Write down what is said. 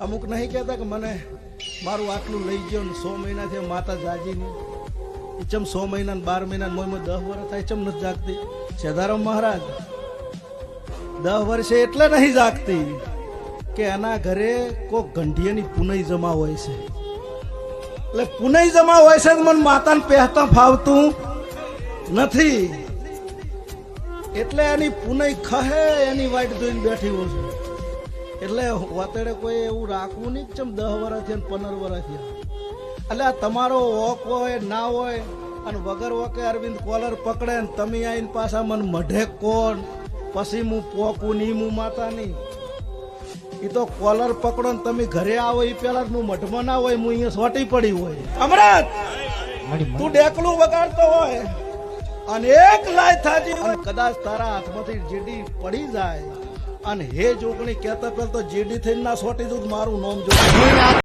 અમુક નહીં કહેતા કે મને મારું આટલું લઈ ગયો ને 100 મહિનાથી માતા જાગીની ચમ 100 મહિના 12 મહિના મોયમાં 10 વર્ષ થાય ચમ નથી જાગતી સેધારામ મહારાજ 10 વર્ષે એટલે નહીં જાગતી કે એના ઘરે કોઈ ગંઢિયાની પુનઈ જમા હોય છે એટલે પુનઈ જમા હોય છે મને માતાને પહેતા ફાવતું નથી એટલે એની પુનઈ ખહે એની વાઈટ જોઈને બેઠી હોય છે એટલે વાતડે કોઈ એવું રાખવું નહીં ચમ 10 વર્ષથી 15 વર્ષથી એટલે આ તમારો વોક હોય ના હોય અને વગર વોકે અરવિંદ કોલર પકડે ને તમે આવીને પાછા મને મઢે કોણ પછી હું પોકું નહીં હું માતા નહીં એ તો કોલર પકડો ને તમે ઘરે આવો એ પેલા હું મઢમાં ના હોય હું અહીંયા સોટી પડી હોય અમરત તું ડેકલું વગાડતો હોય અને એક લાય થાજી અને કદાચ તારા હાથમાંથી જેડી પડી જાય અને હે જોગણી કહેતા પેલા તો જેડી થઈને ના સોટી દઉં મારું નામ જો